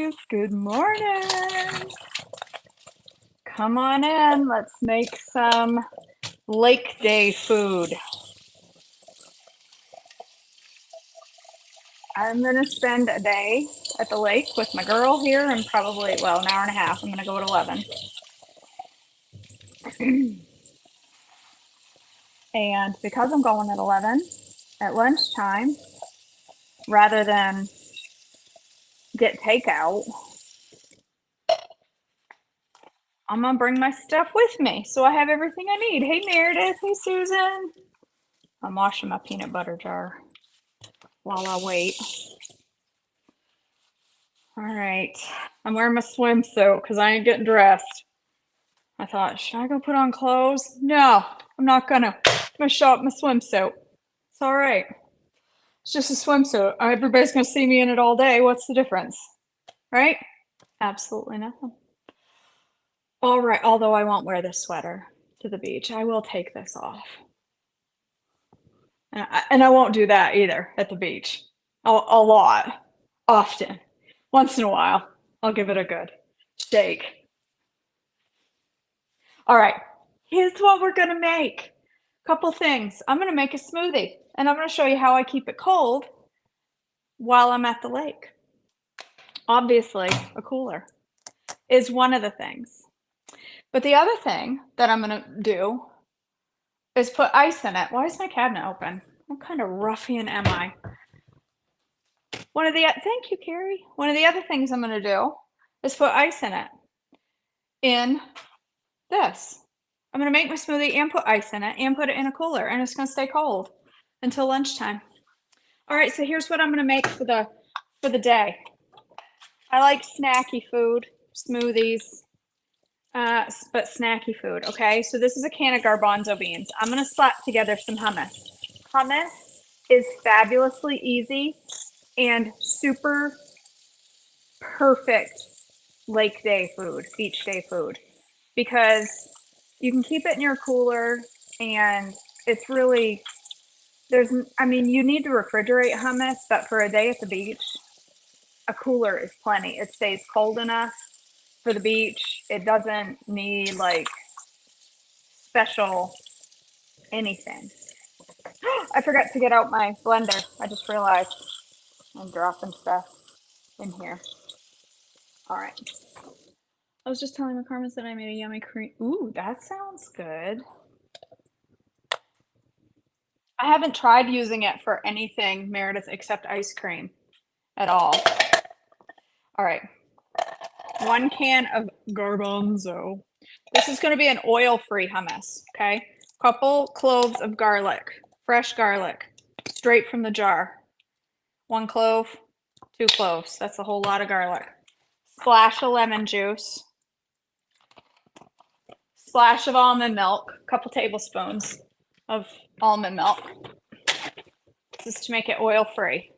guys, good morning. Come on in, let's make some lake day food. I'm gonna spend a day at the lake with my girl here and probably, well, an hour and a half. I'm gonna go at 11. And because I'm going at 11 at lunchtime, rather than get takeout, I'm gonna bring my stuff with me so I have everything I need. Hey Meredith, hey Susan. I'm washing my peanut butter jar while I wait. All right, I'm wearing my swimsuit because I ain't getting dressed. I thought, should I go put on clothes? No, I'm not gonna. I'm gonna show up my swimsuit. It's all right. It's just a swimsuit. Everybody's gonna see me in it all day. What's the difference? Right? Absolutely nothing. All right, although I won't wear this sweater to the beach. I will take this off. And I won't do that either at the beach. A lot. Often. Once in a while. I'll give it a good shake. All right, here's what we're gonna make. Couple things. I'm gonna make a smoothie and I'm gonna show you how I keep it cold while I'm at the lake. Obviously, a cooler is one of the things. But the other thing that I'm gonna do is put ice in it. Why is my cabinet open? What kind of ruffian am I? Thank you, Carrie. One of the other things I'm gonna do is put ice in it. In this. I'm gonna make my smoothie and put ice in it and put it in a cooler and it's gonna stay cold until lunchtime. All right, so here's what I'm gonna make for the day. I like snacky food, smoothies, but snacky food, okay? So this is a can of garbanzo beans. I'm gonna slap together some hummus. Hummus is fabulously easy and super perfect lake day food, beach day food, because you can keep it in your cooler and it's really, you need to refrigerate hummus, but for a day at the beach, a cooler is plenty. It stays cold enough for the beach. It doesn't need like special anything. I forgot to get out my blender. I just realized I'm dropping stuff in here. All right. I was just telling McCormick that I made a yummy cream. Ooh, that sounds good. I haven't tried using it for anything, Meredith, except ice cream at all. All right. 1 can of garbanzo. This is going to be an oil-free hummus, okay? Couple cloves of garlic, fresh garlic, straight from the jar. 1 clove, 2 cloves. That's a whole lot of garlic. Splash of lemon juice. Splash of almond milk, couple tablespoons of almond milk. This is to make it oil-free.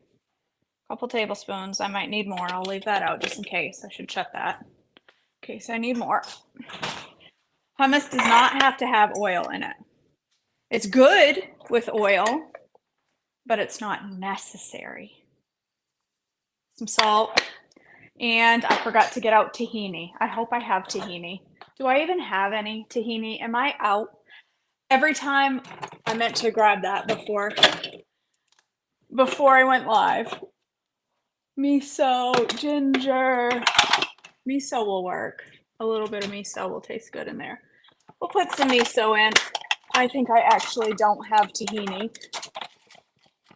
Couple tablespoons. I might need more. I'll leave that out just in case. I should check that in case I need more. Hummus does not have to have oil in it. It's good with oil, but it's not necessary. Some salt, and I forgot to get out tahini. I hope I have tahini. Do I even have any tahini? Am I out? Every time I meant to grab that before I went live. Miso, ginger. Miso will work. A little bit of miso will taste good in there. We'll put some miso in. I think I actually don't have tahini.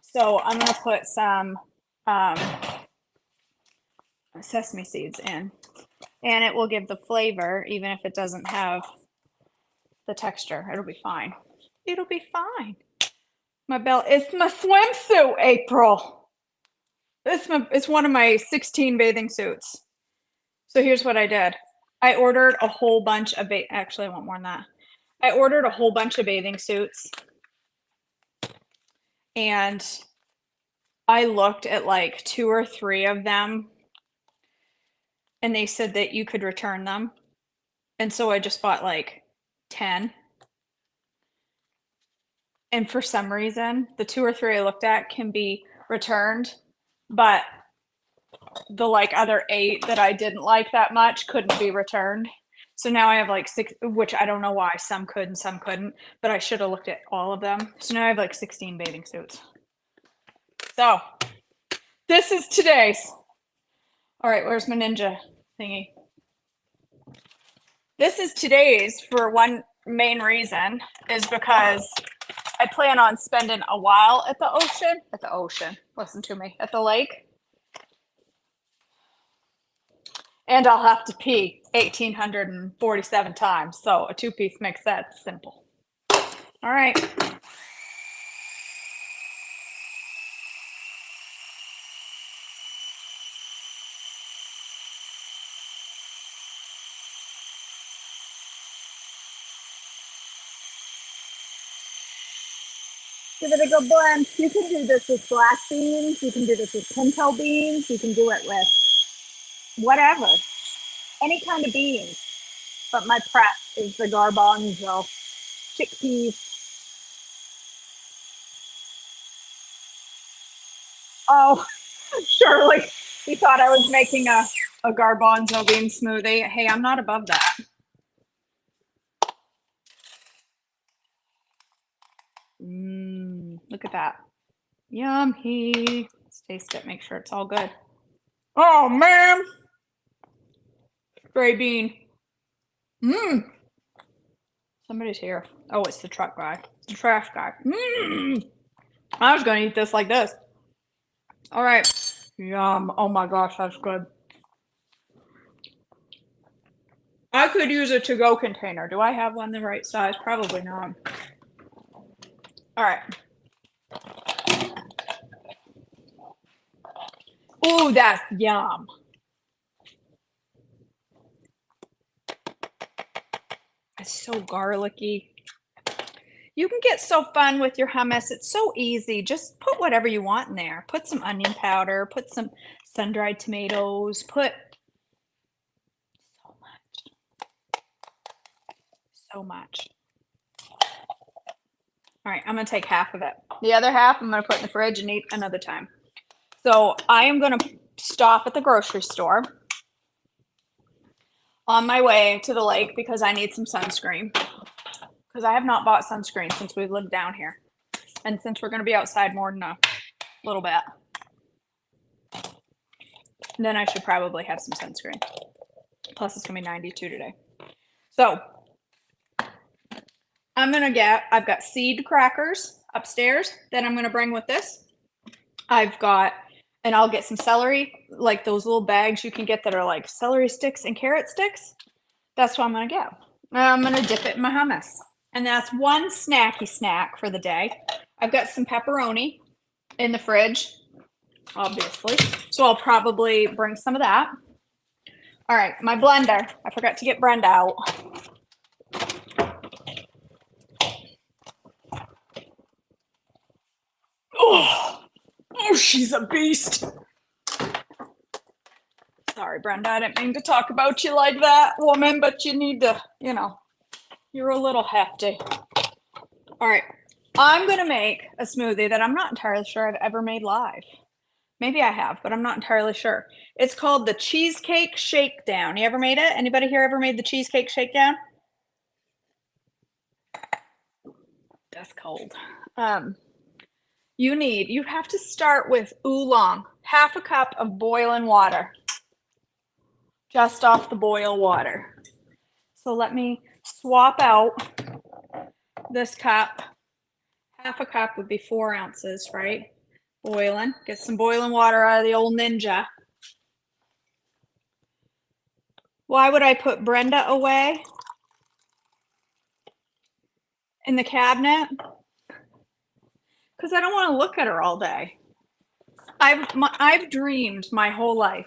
So I'm going to put some sesame seeds in. And it will give the flavor, even if it doesn't have the texture. It'll be fine. It'll be fine. My belt. It's my swimsuit, April. It's one of my 16 bathing suits. So here's what I did. I ordered a whole bunch of actually I want more than that. I ordered a whole bunch of bathing suits and I looked at like 2 or 3 of them and they said that you could return them. And so I just bought like 10. And for some reason, the 2 or 3 I looked at can be returned, but the like other 8 that I didn't like that much couldn't be returned. So now I have like 6, which I don't know why some could and some couldn't, but I should have looked at all of them. So now I have like 16 bathing suits. So this is today's. All right, where's my ninja thingy? This is today's for one main reason is because I plan on spending a while at the ocean, listen to me, at the lake. And I'll have to pee 1,847 times. So a 2-piece makes that simple. All right. Give it a good blend. You can do this with black beans. You can do this with pinto beans. You can do it with whatever, any kind of beans. But my prep is the garbanzo, chickpeas. Oh, Shirley, you thought I was making a garbanzo bean smoothie. Hey, I'm not above that. Look at that. Yummy. Let's taste it. Make sure it's all good. Oh, man. Gray bean. Somebody's here. Oh, it's the truck guy. The trash guy. I was going to eat this like this. All right. Yum. Oh my gosh, that's good. I could use a to-go container. Do I have one the right size? Probably not. All right. Ooh, that's yum. It's so garlicky. You can get so fun with your hummus. It's so easy. Just put whatever you want in there. Put some onion powder, put some sun-dried tomatoes, put so much. All right, I'm gonna take half of it. The other half I'm gonna put in the fridge and eat another time. So I am gonna stop at the grocery store on my way to the lake because I need some sunscreen. Because I have not bought sunscreen since we've lived down here. And since we're gonna be outside more than a little bit, then I should probably have some sunscreen. Plus it's gonna be 92 today. So I've got seed crackers upstairs that I'm gonna bring with this. And I'll get some celery, like those little bags you can get that are like celery sticks and carrot sticks. That's what I'm gonna get. And I'm gonna dip it in my hummus. And that's one snacky snack for the day. I've got some pepperoni in the fridge, obviously. So I'll probably bring some of that. All right, my blender. I forgot to get Brenda out. Oh, she's a beast. Sorry, Brenda, I didn't mean to talk about you like that, woman, but you need to, you're a little hefty. All right, I'm going to make a smoothie that I'm not entirely sure I've ever made live. Maybe I have, but I'm not entirely sure. It's called the Cheesecake Shakedown. You ever made it? Anybody here ever made the Cheesecake Shakedown? That's cold. You have to start with oolong, half a cup of boiling water, just off the boil water. So let me swap out this cup. Half a cup would be 4 ounces, right? Boiling. Get some boiling water out of the old Ninja. Why would I put Brenda away in the cabinet? Because I don't want to look at her all day. I've dreamed my whole life,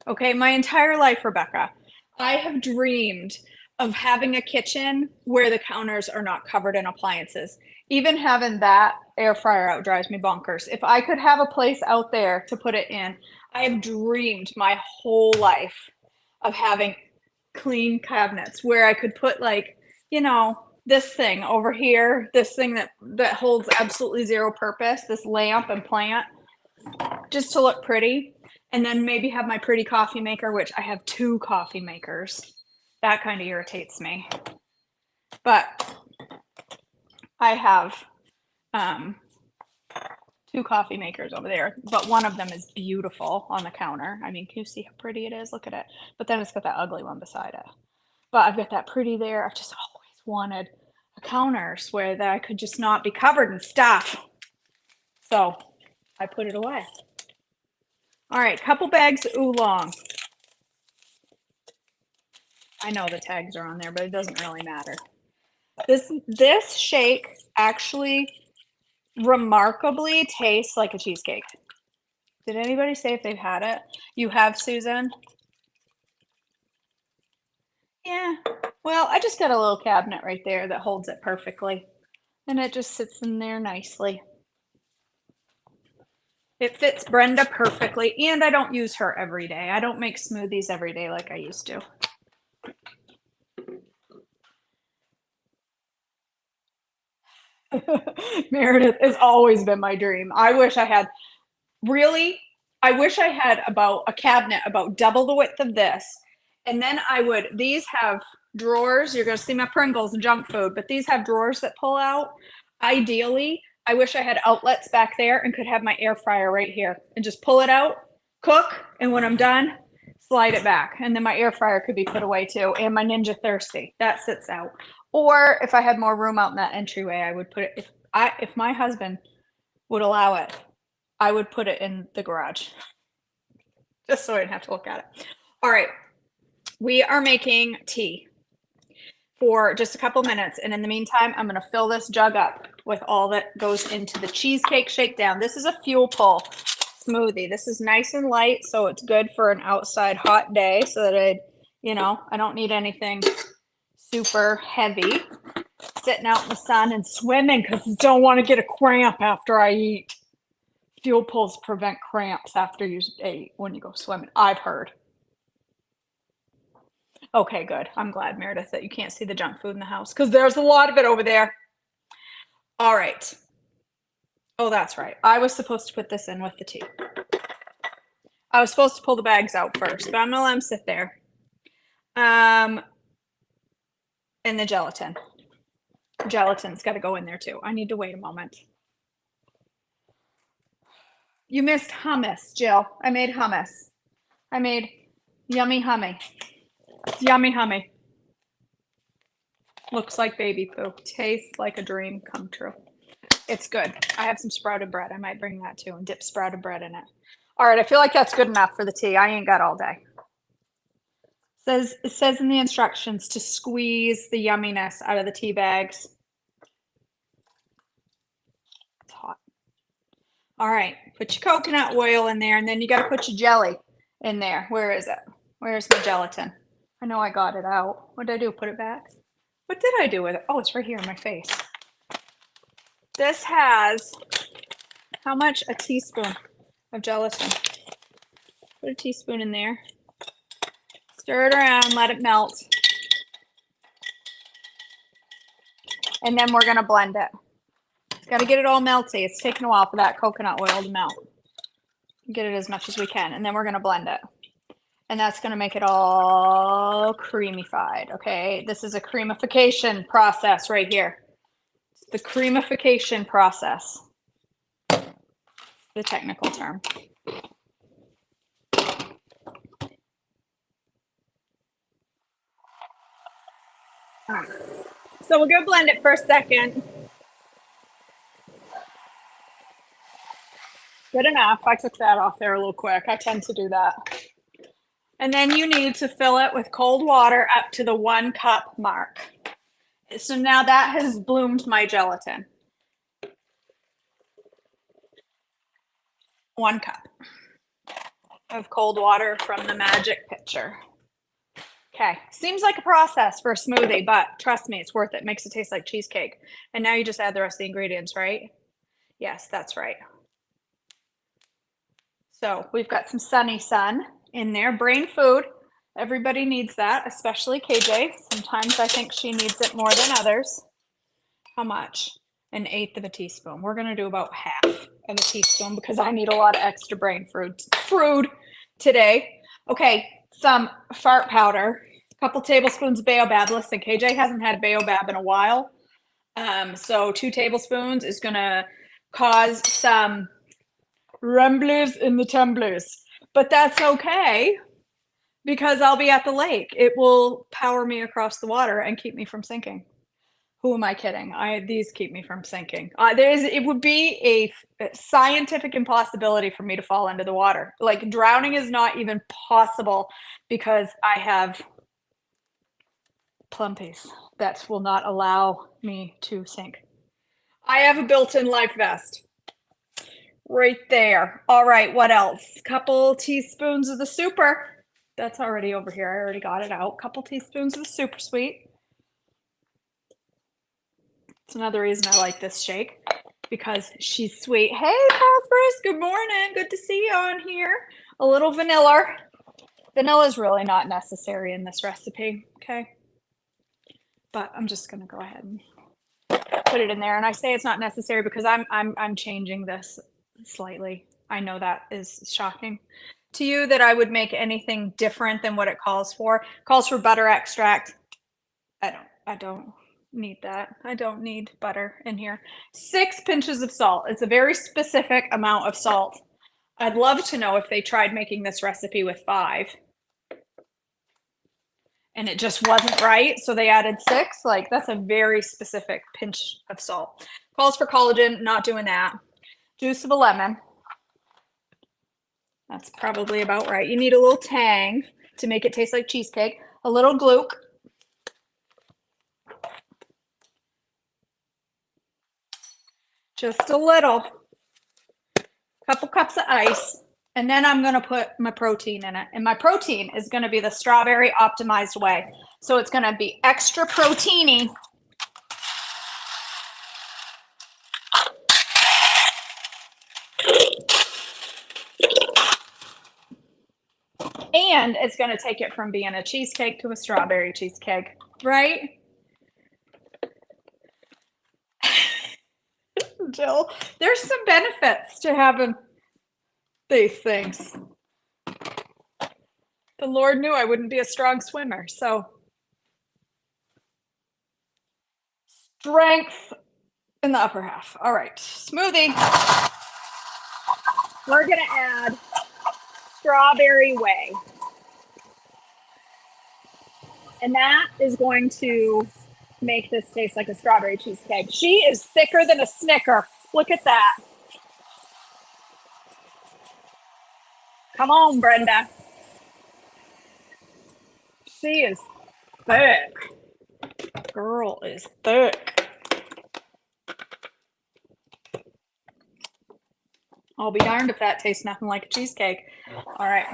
okay, my entire life, Rebecca. I have dreamed of having a kitchen where the counters are not covered in appliances. Even having that air fryer out drives me bonkers. If I could have a place out there to put it in, I have dreamed my whole life of having clean cabinets where I could put this thing over here, this thing that holds absolutely zero purpose, this lamp and plant, just to look pretty. And then maybe have my pretty coffee maker, which I have 2 coffee makers. That kind of irritates me. But I have 2 coffee makers over there, but one of them is beautiful on the counter. I mean, can you see how pretty it is? Look at it. But then it's got that ugly one beside it. But I've got that pretty there. I've just always wanted a counter where that I could just not be covered in stuff. So I put it away. All right, couple bags of oolong. I know the tags are on there, but it doesn't really matter. This shake actually remarkably tastes like a cheesecake. Did anybody say if they've had it? You have, Susan? Yeah. Well, I just got a little cabinet right there that holds it perfectly. And it just sits in there nicely. It fits Brenda perfectly, and I don't use her every day. I don't make smoothies every day like I used to. Meredith has always been my dream. I wish I had about a cabinet about double the width of this. And then these have drawers. You're going to see my Pringles and junk food, but these have drawers that pull out. Ideally, I wish I had outlets back there and could have my air fryer right here and just pull it out, cook, and when I'm done, slide it back. And then my air fryer could be put away too. And my Ninja Thirsty, that sits out. Or if I had more room out in that entryway, I would put it, if my husband would allow it, I would put it in the garage just so I didn't have to look at it. All right, we are making tea for just a couple minutes. And in the meantime, I'm going to fill this jug up with all that goes into the Cheesecake Shakedown. This is a fuel pull smoothie. This is nice and light, so it's good for an outside hot day so that I don't need anything super heavy sitting out in the sun and swimming because I don't want to get a cramp after I eat. Fuel pulls prevent cramps after you ate when you go swimming, I've heard. Okay, good. I'm glad, Meredith, that you can't see the junk food in the house because there's a lot of it over there. All right. Oh, that's right. I was supposed to put this in with the tea. I was supposed to pull the bags out first, but I'm going to let them sit there. And the gelatin. Gelatin's got to go in there too. I need to wait a moment. You missed hummus, Jill. I made hummus. I made yummy hummy. It's yummy hummy. Looks like baby poo. Tastes like a dream come true. It's good. I have some sprouted bread. I might bring that too and dip sprouted bread in it. All right, I feel like that's good enough for the tea. I ain't got all day. It says in the instructions to squeeze the yumminess out of the tea bags. It's hot. All right, put your coconut oil in there, and then you got to put your jelly in there. Where is it? Where's my gelatin? I know I got it out. What did I do? Put it back? What did I do with it? Oh, it's right here in my face. This has, how much? A teaspoon of gelatin. Put a teaspoon in there. Stir it around, let it melt. And then we're gonna blend it. Got to get it all melty. It's taking a while for that coconut oil to melt. Get it as much as we can, and then we're gonna blend it. And that's gonna make it all creamified, okay? This is a creamification process right here. The creamification process, the technical term. All right. So we're gonna blend it for a second. Good enough. I took that off there a little quick. I tend to do that. And then you need to fill it with cold water up to the 1 cup mark. So now that has bloomed my gelatin. 1 cup of cold water from the magic pitcher. Okay, seems like a process for a smoothie, but trust me, it's worth it. Makes it taste like cheesecake. And now you just add the rest of the ingredients, right? Yes, that's right. So we've got some Sunny Sun in there, brain food. Everybody needs that, especially KJ. Sometimes I think she needs it more than others. How much? 1/8 of a teaspoon. We're gonna do about half of a teaspoon because I need a lot of extra brain food. today. Okay, some fart powder, a couple tablespoons of baobab. Listen, KJ hasn't had baobab in a while. So 2 tablespoons is gonna cause some rumblers in the tumblers, but that's okay because I'll be at the lake. It will power me across the water and keep me from sinking. Who am I kidding? These keep me from sinking. It would be a scientific impossibility for me to fall into the water. Like drowning is not even possible because I have plumpies that will not allow me to sink. I have a built-in life vest right there. All right, what else? Couple teaspoons of the super. That's already over here. I already got it out. Couple teaspoons of the super sweet. It's another reason I like this shake because she's sweet. Hey, Prosperous, good morning. Good to see you on here. A little vanilla. Vanilla is really not necessary in this recipe, okay? But I'm just gonna go ahead and put it in there. And I say it's not necessary because I'm changing this slightly. I know that is shocking to you that I would make anything different than what it calls for. It calls for butter extract. I don't need that. I don't need butter in here. 6 pinches of salt. It's a very specific amount of salt. I'd love to know if they tried making this recipe with 5 and it just wasn't right, so they added 6. Like, that's a very specific pinch of salt. Calls for collagen, not doing that. Juice of a lemon. That's probably about right. You need a little tang to make it taste like cheesecake. A little Glook. Just a little. Couple cups of ice. And then I'm gonna put my protein in it. And my protein is gonna be the strawberry optimized way. So it's gonna be extra proteiny. And it's gonna take it from being a cheesecake to a strawberry cheesecake, right? Jill, there's some benefits to having these things. The Lord knew I wouldn't be a strong swimmer, so strength in the upper half. All right, smoothie. We're gonna add strawberry whey. And that is going to make this taste like a strawberry cheesecake. She is thicker than a Snicker. Look at that. Come on, Brenda. She is thick. Girl is thick. I'll be darned if that tastes nothing like a cheesecake. All right.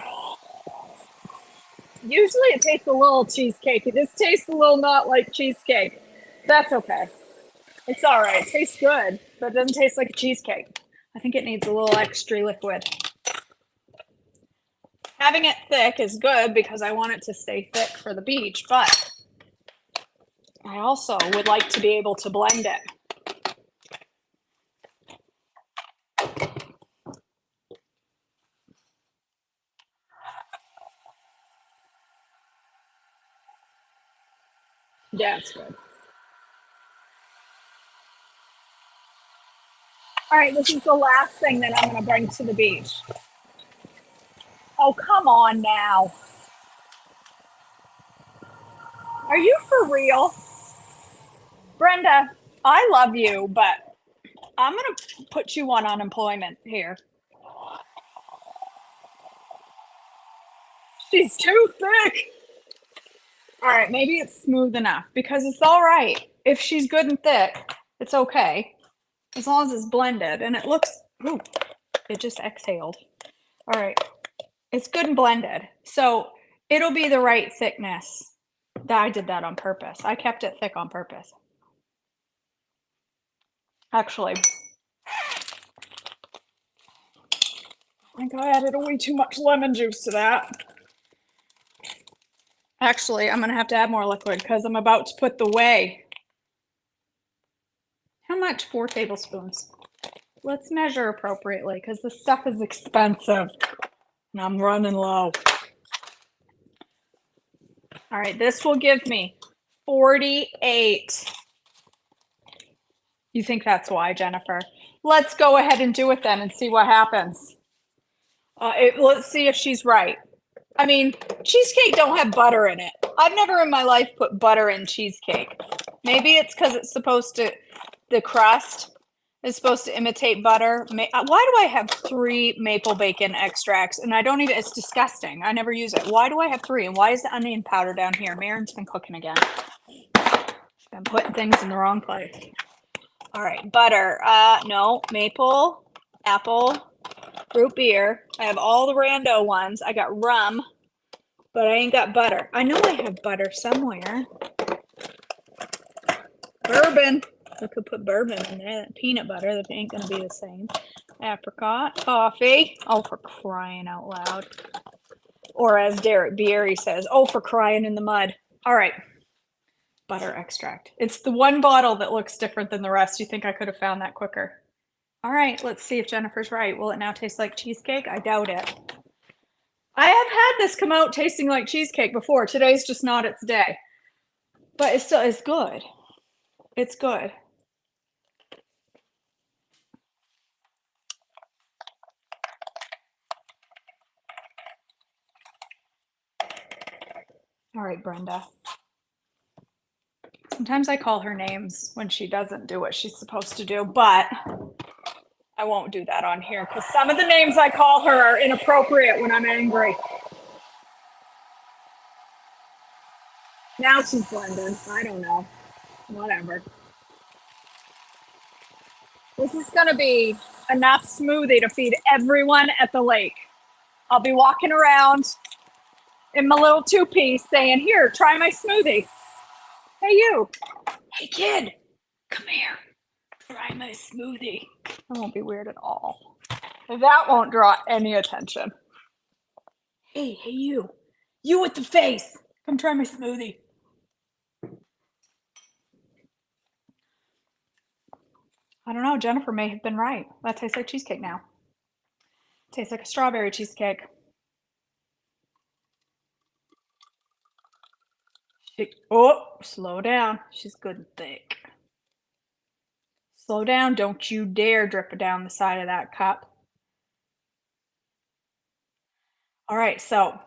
Usually it tastes a little cheesecake. This tastes a little not like cheesecake. That's okay. It's all right. It tastes good, but it doesn't taste like a cheesecake. I think it needs a little extra liquid. Having it thick is good because I want it to stay thick for the beach, but I also would like to be able to blend it. Yeah, it's good. All right, this is the last thing that I'm going to bring to the beach. Oh, come on now. Are you for real? Brenda, I love you, but I'm going to put you on unemployment here. She's too thick. All right, maybe it's smooth enough because it's all right. If she's good and thick, it's okay. As long as it's blended and it looks, ooh, it just exhaled. All right, it's good and blended. So it'll be the right thickness. I did that on purpose. I kept it thick on purpose. Actually, I think I added way too much lemon juice to that. Actually, I'm gonna have to add more liquid because I'm about to put the whey. How much? 4 tablespoons. Let's measure appropriately because this stuff is expensive. and I'm running low. All right, this will give me 48. You think that's why, Jennifer? Let's go ahead and do it then and see what happens. Let's see if she's right. I mean, cheesecake don't have butter in it. I've never in my life put butter in cheesecake. Maybe it's because it's supposed to, the crust is supposed to imitate butter. Why do I have 3 maple bacon extracts? And I don't even, it's disgusting. I never use it. Why do I have 3? And why is the onion powder down here? Marin's been cooking again. She's been putting things in the wrong place. All right, butter. No, maple, apple, root beer. I have all the rando ones. I got rum, but I ain't got butter. I know I have butter somewhere. Bourbon. I could put bourbon in there. Peanut butter. That ain't gonna be the same. Apricot. Coffee. Oh, for crying out loud. Or as Derek Bierry says, oh, for crying in the mud. All right. Butter extract. It's the one bottle that looks different than the rest. You think I could have found that quicker? All right, let's see if Jennifer's right. Will it now taste like cheesecake? I doubt it. I have had this come out tasting like cheesecake before. Today's just not its day. But it's still, it's good. It's good. All right, Brenda. Sometimes I call her names when she doesn't do what she's supposed to do, but I won't do that on here because some of the names I call her are inappropriate when I'm angry. Now she's blending. I don't know. Whatever. This is going to be enough smoothie to feed everyone at the lake. I'll be walking around in my little 2-piece saying, here, try my smoothie. Hey, you. Hey, kid. Come here. Try my smoothie. That won't be weird at all. That won't draw any attention. Hey, you. You with the face. Come try my smoothie. I don't know. Jennifer may have been right. That tastes like cheesecake now. Tastes like a strawberry cheesecake. Oh, slow down. She's good and thick. Slow down. Don't you dare drip it down the side of that cup. All right, so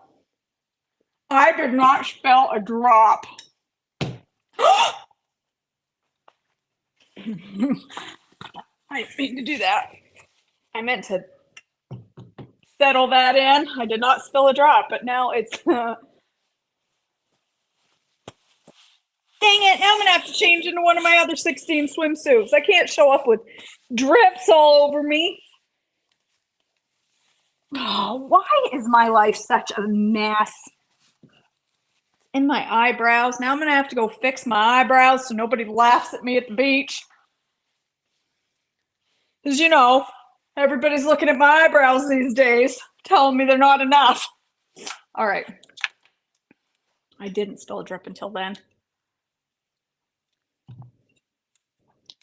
I did not spill a drop. I didn't mean to do that. I meant to settle that in. I did not spill a drop, but now it's... Dang it, now I'm gonna have to change into one of my other 16 swimsuits. I can't show up with drips all over me. Oh, why is my life such a mess? In my eyebrows. Now I'm gonna have to go fix my eyebrows so nobody laughs at me at the beach. Because, you know, everybody's looking at my eyebrows these days, telling me they're not enough. All right. I didn't spill a drip until then.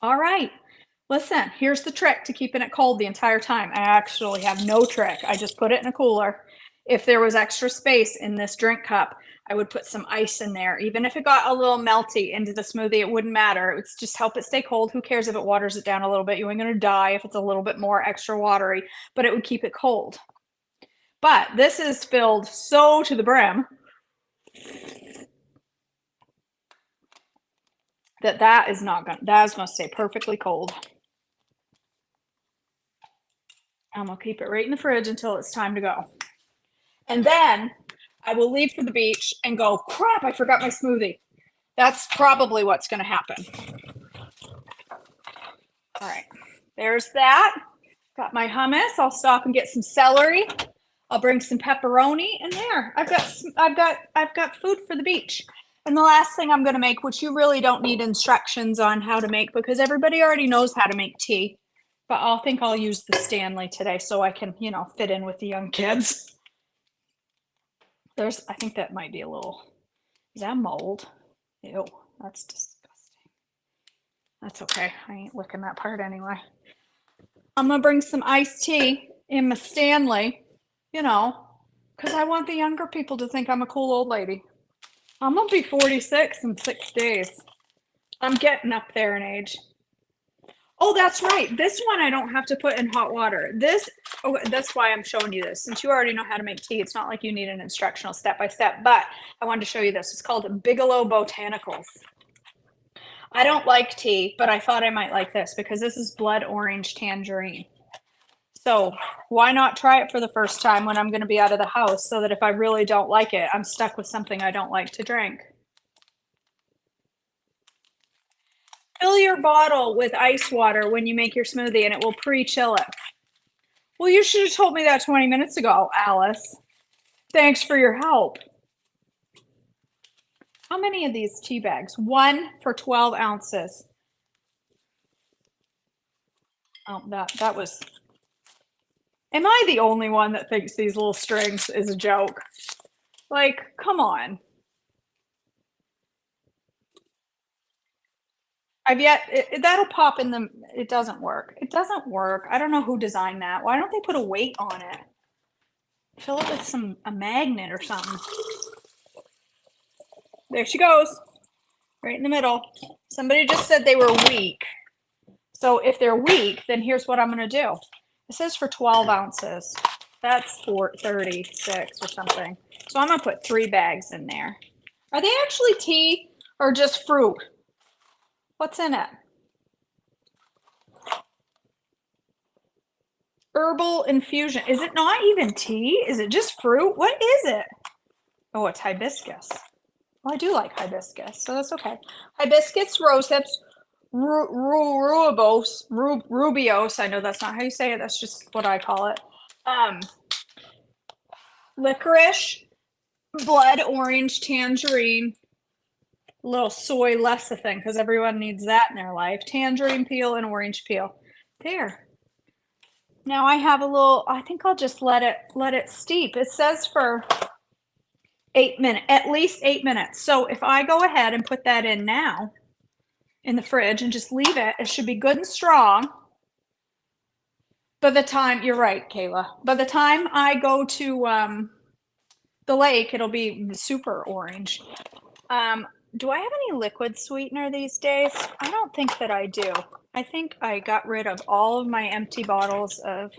All right. Listen, here's the trick to keeping it cold the entire time. I actually have no trick. I just put it in a cooler. If there was extra space in this drink cup, I would put some ice in there. Even if it got a little melty into the smoothie, it wouldn't matter. It would just help it stay cold. Who cares if it waters it down a little bit? You ain't gonna die if it's a little bit more extra watery, but it would keep it cold. But this is filled so to the brim that is gonna stay perfectly cold. I'm gonna keep it right in the fridge until it's time to go. And then I will leave for the beach and go, crap, I forgot my smoothie. That's probably what's gonna happen. All right, there's that. Got my hummus. I'll stop and get some celery. I'll bring some pepperoni in there. I've got food for the beach. And the last thing I'm going to make, which you really don't need instructions on how to make because everybody already knows how to make tea. But I think I'll use the Stanley today so I can, you know, fit in with the young kids. I think that might be a little, is that mold? Ew, that's disgusting. That's okay. I ain't licking that part anyway. I'm going to bring some iced tea in my Stanley, you know, Because I want the younger people to think I'm a cool old lady. I'm gonna be 46 in 6 days. I'm getting up there in age. Oh, that's right. This one I don't have to put in hot water. Oh, that's why I'm showing you this. Since you already know how to make tea, it's not like you need an instructional step by step, but I wanted to show you this. It's called Bigelow Botanicals. I don't like tea, but I thought I might like this because this is blood orange tangerine. So why not try it for the first time when I'm going to be out of the house so that if I really don't like it, I'm stuck with something I don't like to drink. Fill your bottle with ice water when you make your smoothie and it will pre-chill it. Well, you should have told me that 20 minutes ago, Alice. Thanks for your help. How many of these tea bags? 1 for 12 ounces. Oh, that was... Am I the only one that thinks these little strings is a joke? Like, come on. That'll pop in the, it doesn't work. It doesn't work. I don't know who designed that. Why don't they put a weight on it? Fill it with a magnet or something. There she goes. Right in the middle. Somebody just said they were weak. So if they're weak, then here's what I'm going to do. This is for 12 ounces. That's for 36 or something. So I'm going to put 3 bags in there. Are they actually tea or just fruit? What's in it? Herbal infusion. Is it not even tea? Is it just fruit? What is it? Oh, it's hibiscus. Well, I do like hibiscus, so that's okay. Hibiscus, rose hips, rubios. I know that's not how you say it. That's just what I call it. Licorice, blood orange, tangerine, a little soy lecithin because everyone needs that in their life. Tangerine peel and orange peel. There. Now I have a little. I think I'll just let it steep. It says for 8 minutes, at least 8 minutes. So if I go ahead and put that in now in the fridge and just leave it, it should be good and strong. By the time, you're right, Kayla. By the time I go to the lake, it'll be super orange. Do I have any liquid sweetener these days? I don't think that I do. I think I got rid of all of my empty bottles of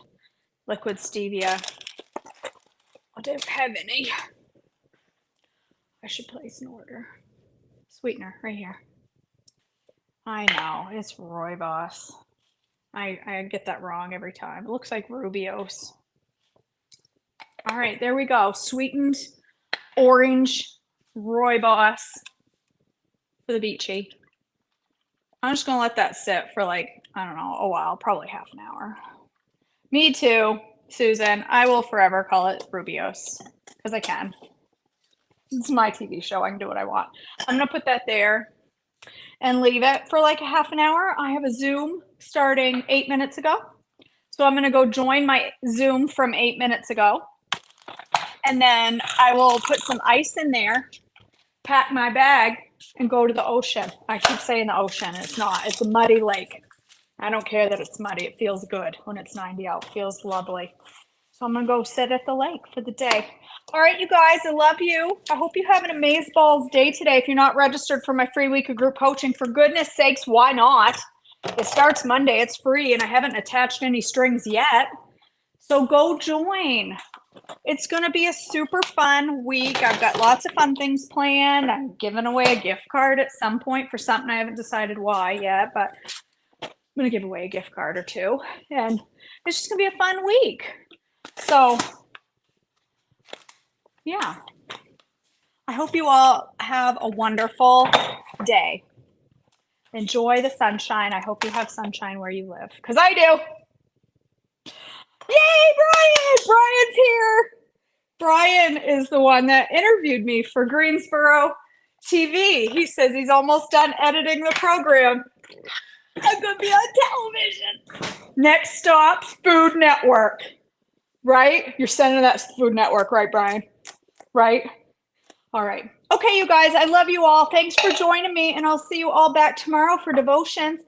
liquid stevia. I don't have any. I should place an order. Sweetener, right here. I know, it's Rooibos. I get that wrong every time. It looks like Rubios. All right, there we go. Sweetened orange Rooibos for the beachy. I'm just gonna let that sit for like, I don't know, a while, probably half an hour. Me too, Susan. I will forever call it Rubios because I can. It's my TV show. I can do what I want. I'm gonna put that there and leave it for like a half an hour. I have a Zoom starting 8 minutes ago. So I'm gonna go join my Zoom from 8 minutes ago. And then I will put some ice in there, pack my bag, and go to the ocean. I keep saying the ocean. It's not. It's a muddy lake. I don't care that it's muddy. It feels good when it's 90 out. It feels lovely. So I'm gonna go sit at the lake for the day. All right, you guys, I love you. I hope you have an amazeballs day today. If you're not registered for my free week of group coaching, for goodness sakes, why not? It starts Monday. It's free, and I haven't attached any strings yet. So go join. It's going to be a super fun week. I've got lots of fun things planned. I'm giving away a gift card at some point for something. I haven't decided why yet, but I'm going to give away a gift card or two. And it's just going to be a fun week. So, yeah. I hope you all have a wonderful day. Enjoy the sunshine. I hope you have sunshine where you live, because I do. Yay, Brian! Brian's here. Brian is the one that interviewed me for Greensboro TV. He says he's almost done editing the program. I'm going to be on television. Next stop, Food Network. Right? You're sending that to Food Network, right, Brian? Right? All right. Okay, you guys, I love you all. Thanks for joining me, and I'll see you all back tomorrow for devotions.